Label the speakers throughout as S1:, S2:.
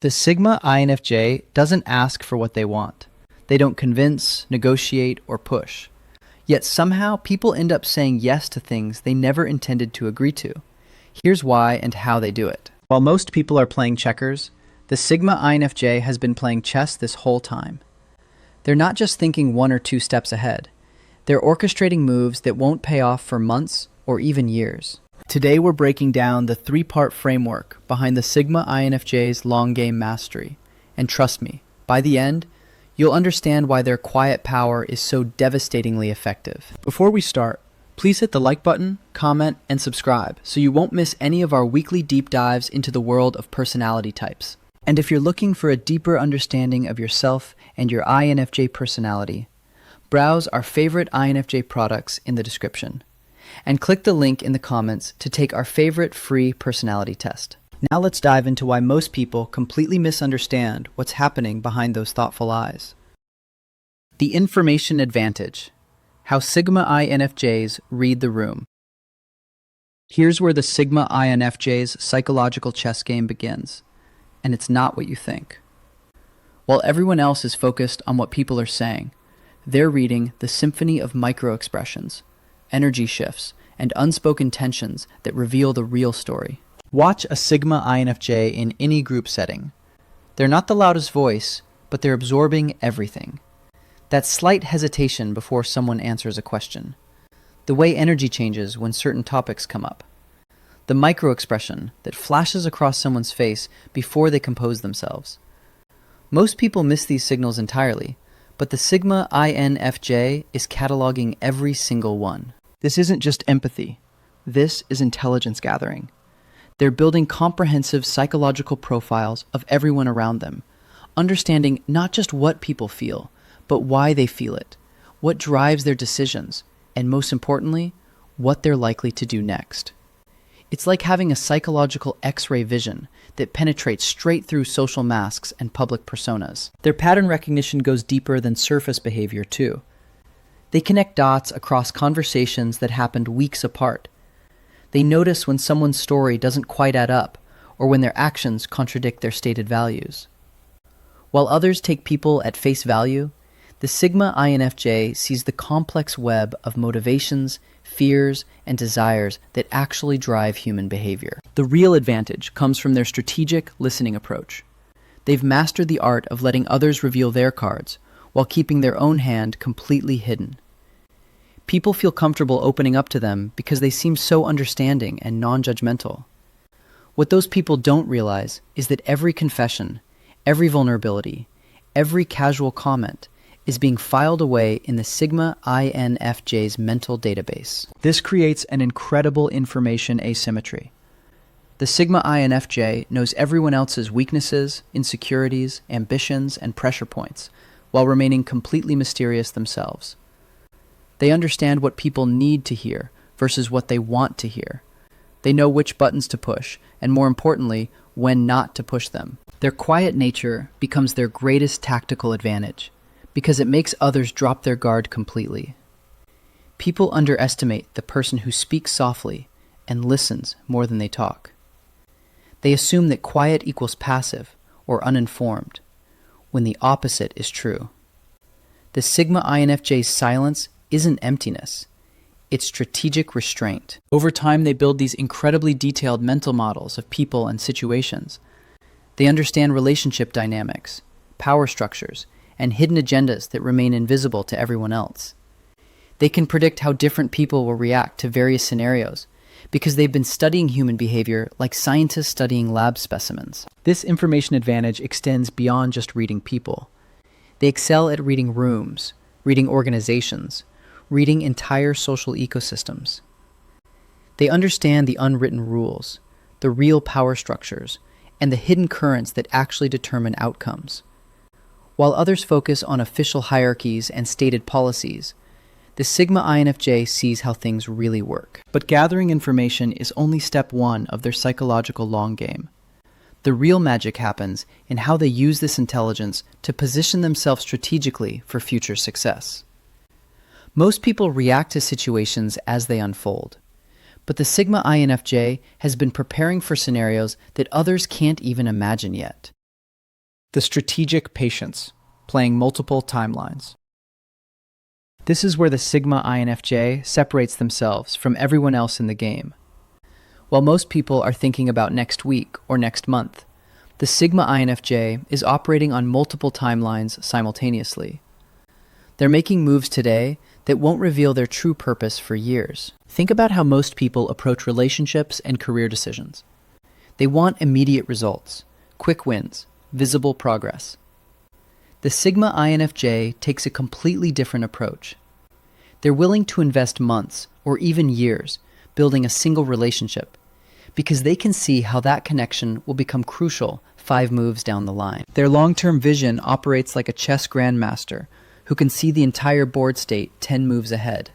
S1: The Sigma INFJ doesn't ask for what they want. They don't convince, negotiate, or push. Yet somehow people end up saying yes to things they never intended to agree to. Here's why and how they do it. While most people are playing checkers, the Sigma INFJ has been playing chess this whole time. They're not just thinking one or two steps ahead. They're orchestrating moves that won't pay off for months or even years. Today we're breaking down the three-part framework behind the Sigma INFJ's long game mastery. And trust me, by the end, you'll understand why their quiet power is so devastatingly effective. Before we start, please hit the like button, comment, and subscribe so you won't miss any of our weekly deep dives into the world of personality types. And if you're looking for a deeper understanding of yourself and your INFJ personality, browse our favorite INFJ products in the description. And click the link in the comments to take our favorite free personality test. Now let's dive into why most people completely misunderstand what's happening behind those thoughtful eyes. The information advantage. How Sigma INFJs read the room. Here's where the Sigma INFJ's psychological chess game begins. And it's not what you think. While everyone else is focused on what people are saying, they're reading the symphony of micro-expressions, energy shifts, and unspoken tensions that reveal the real story. Watch a Sigma INFJ in any group setting. They're not the loudest voice, but they're absorbing everything. That slight hesitation before someone answers a question. The way energy changes when certain topics come up. The micro-expression that flashes across someone's face before they compose themselves. Most people miss these signals entirely, but the Sigma INFJ is cataloging every single one. This isn't just empathy. This is intelligence gathering. They're building comprehensive psychological profiles of everyone around them, understanding not just what people feel, but why they feel it, what drives their decisions, and most importantly, what they're likely to do next. It's like having a psychological X-ray vision that penetrates straight through social masks and public personas. Their pattern recognition goes deeper than surface behavior, too. They connect dots across conversations that happened weeks apart. They notice when someone's story doesn't quite add up, or when their actions contradict their stated values. While others take people at face value, the Sigma INFJ sees the complex web of motivations, fears, and desires that actually drive human behavior. The real advantage comes from their strategic listening approach. They've mastered the art of letting others reveal their cards, while keeping their own hand completely hidden. People feel comfortable opening up to them because they seem so understanding and non-judgmental. What those people don't realize is that every confession, every vulnerability, every casual comment is being filed away in the Sigma INFJ's mental database. This creates an incredible information asymmetry. The Sigma INFJ knows everyone else's weaknesses, insecurities, ambitions, and pressure points, while remaining completely mysterious themselves. They understand what people need to hear versus what they want to hear. They know which buttons to push, and more importantly, when not to push them. Their quiet nature becomes their greatest tactical advantage, because it makes others drop their guard completely. People underestimate the person who speaks softly and listens more than they talk. They assume that quiet equals passive or uninformed, when the opposite is true. The Sigma INFJ's silence isn't emptiness. It's strategic restraint. Over time, they build these incredibly detailed mental models of people and situations. They understand relationship dynamics, power structures, and hidden agendas that remain invisible to everyone else. They can predict how different people will react to various scenarios because they've been studying human behavior like scientists studying lab specimens. This information advantage extends beyond just reading people. They excel at reading rooms, reading organizations, reading entire social ecosystems. They understand the unwritten rules, the real power structures, and the hidden currents that actually determine outcomes. While others focus on official hierarchies and stated policies, the Sigma INFJ sees how things really work. But gathering information is only step one of their psychological long game. The real magic happens in how they use this intelligence to position themselves strategically for future success. Most people react to situations as they unfold, but the Sigma INFJ has been preparing for scenarios that others can't even imagine yet. The strategic patience, playing multiple timelines. This is where the Sigma INFJ separates themselves from everyone else in the game. While most people are thinking about next week or next month, the Sigma INFJ is operating on multiple timelines simultaneously. They're making moves today that won't reveal their true purpose for years. Think about how most people approach relationships and career decisions. They want immediate results, quick wins, visible progress. The Sigma INFJ takes a completely different approach. They're willing to invest months or even years building a single relationship because they can see how that connection will become crucial 5 moves down the line. Their long-term vision operates like a chess grandmaster who can see the entire board state 10 moves ahead.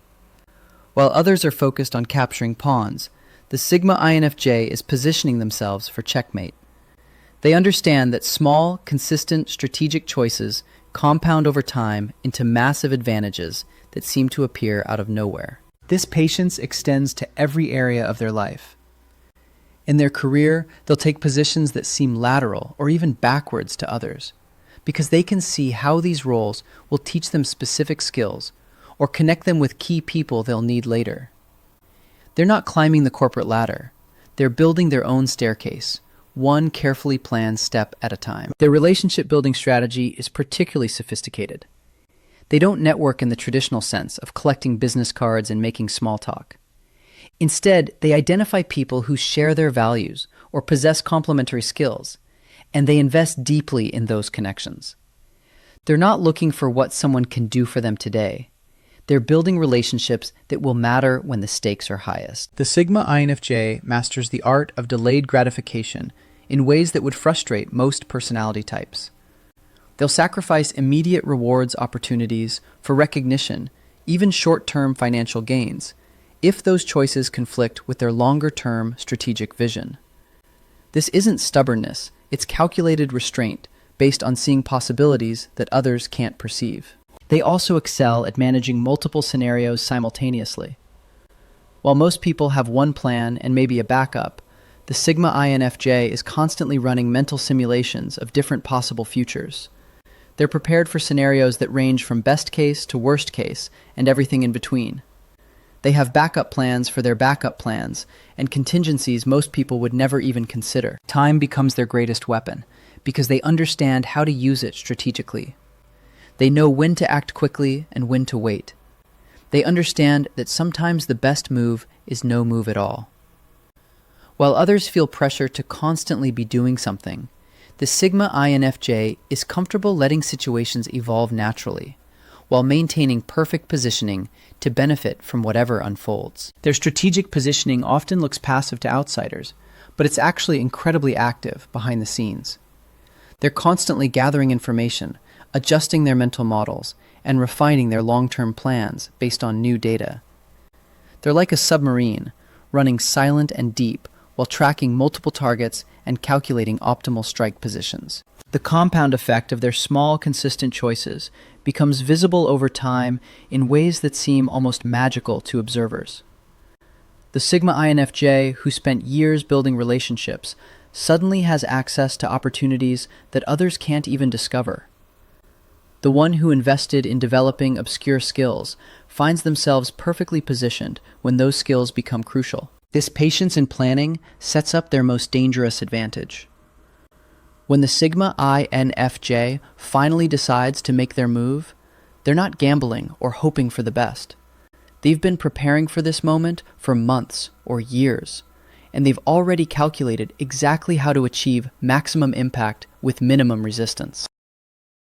S1: While others are focused on capturing pawns, the Sigma INFJ is positioning themselves for checkmate. They understand that small, consistent, strategic choices compound over time into massive advantages that seem to appear out of nowhere. This patience extends to every area of their life. In their career, they'll take positions that seem lateral or even backwards to others, because they can see how these roles will teach them specific skills or connect them with key people they'll need later. They're not climbing the corporate ladder. They're building their own staircase, one carefully planned step at a time. Their relationship building strategy is particularly sophisticated. They don't network in the traditional sense of collecting business cards and making small talk. Instead, they identify people who share their values or possess complementary skills, and they invest deeply in those connections. They're not looking for what someone can do for them today. They're building relationships that will matter when the stakes are highest. The Sigma INFJ masters the art of delayed gratification in ways that would frustrate most personality types. They'll sacrifice immediate rewards opportunities for recognition, even short-term financial gains, if those choices conflict with their longer-term strategic vision. This isn't stubbornness, it's calculated restraint based on seeing possibilities that others can't perceive. They also excel at managing multiple scenarios simultaneously. While most people have one plan and maybe a backup, the Sigma INFJ is constantly running mental simulations of different possible futures. They're prepared for scenarios that range from best case to worst case and everything in between. They have backup plans for their backup plans and contingencies most people would never even consider. Time becomes their greatest weapon because they understand how to use it strategically. They know when to act quickly and when to wait. They understand that sometimes the best move is no move at all. While others feel pressure to constantly be doing something, the Sigma INFJ is comfortable letting situations evolve naturally, while maintaining perfect positioning to benefit from whatever unfolds. Their strategic positioning often looks passive to outsiders, but it's actually incredibly active behind the scenes. They're constantly gathering information, adjusting their mental models, and refining their long-term plans based on new data. They're like a submarine, running silent and deep while tracking multiple targets and calculating optimal strike positions. The compound effect of their small, consistent choices becomes visible over time in ways that seem almost magical to observers. The Sigma INFJ, who spent years building relationships, suddenly has access to opportunities that others can't even discover. The one who invested in developing obscure skills finds themselves perfectly positioned when those skills become crucial. This patience in planning sets up their most dangerous advantage. When the Sigma INFJ finally decides to make their move, they're not gambling or hoping for the best. They've been preparing for this moment for months or years, and they've already calculated exactly how to achieve maximum impact with minimum resistance.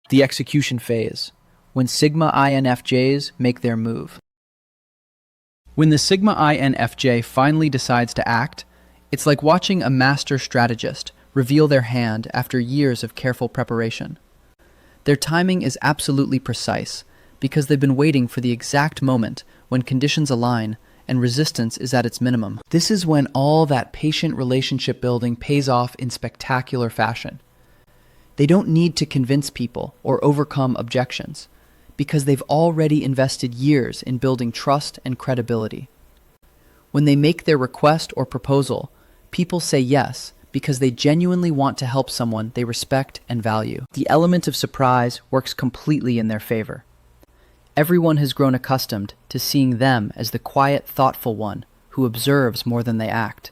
S1: The execution phase, when Sigma INFJs make their move. When the Sigma INFJ finally decides to act, it's like watching a master strategist reveal their hand after years of careful preparation. Their timing is absolutely precise because they've been waiting for the exact moment when conditions align and resistance is at its minimum. This is when all that patient relationship building pays off in spectacular fashion. They don't need to convince people or overcome objections because they've already invested years in building trust and credibility. When they make their request or proposal, people say yes because they genuinely want to help someone they respect and value. The element of surprise works completely in their favor. Everyone has grown accustomed to seeing them as the quiet, thoughtful one who observes more than they act.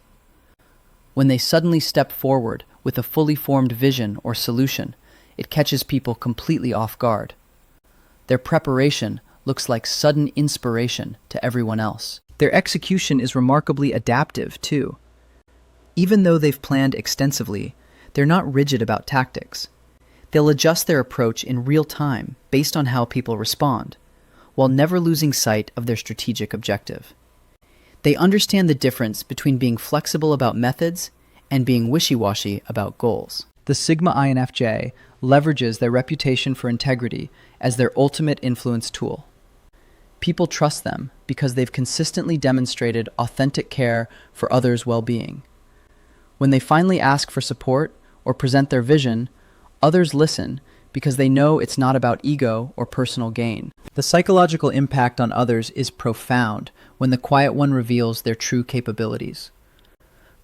S1: When they suddenly step forward with a fully formed vision or solution, it catches people completely off guard. Their preparation looks like sudden inspiration to everyone else. Their execution is remarkably adaptive, too. Even though they've planned extensively, they're not rigid about tactics. They'll adjust their approach in real time based on how people respond, while never losing sight of their strategic objective. They understand the difference between being flexible about methods and being wishy-washy about goals. The Sigma INFJ leverages their reputation for integrity as their ultimate influence tool. People trust them because they've consistently demonstrated authentic care for others' well-being. When they finally ask for support or present their vision, others listen because they know it's not about ego or personal gain. The psychological impact on others is profound when the quiet one reveals their true capabilities.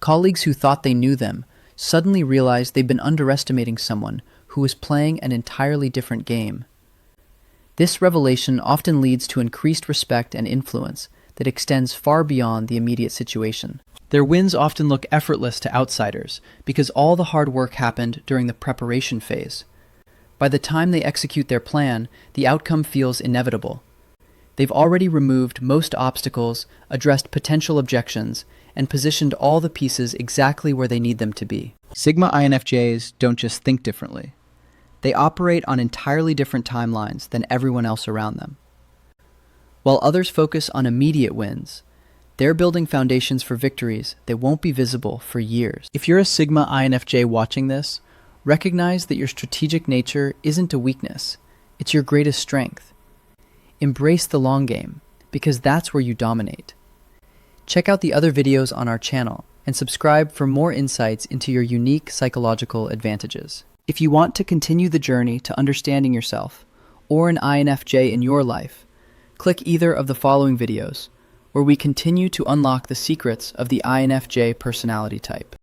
S1: Colleagues who thought they knew them suddenly realize they've been underestimating someone who is playing an entirely different game. This revelation often leads to increased respect and influence that extends far beyond the immediate situation. Their wins often look effortless to outsiders because all the hard work happened during the preparation phase. By the time they execute their plan, the outcome feels inevitable. They've already removed most obstacles, addressed potential objections, and positioned all the pieces exactly where they need them to be. Sigma INFJs don't just think differently. They operate on entirely different timelines than everyone else around them. While others focus on immediate wins, they're building foundations for victories that won't be visible for years. If you're a Sigma INFJ watching this, recognize that your strategic nature isn't a weakness, it's your greatest strength. Embrace the long game, because that's where you dominate. Check out the other videos on our channel and subscribe for more insights into your unique psychological advantages. If you want to continue the journey to understanding yourself, or an INFJ in your life, click either of the following videos, where we continue to unlock the secrets of the INFJ personality type.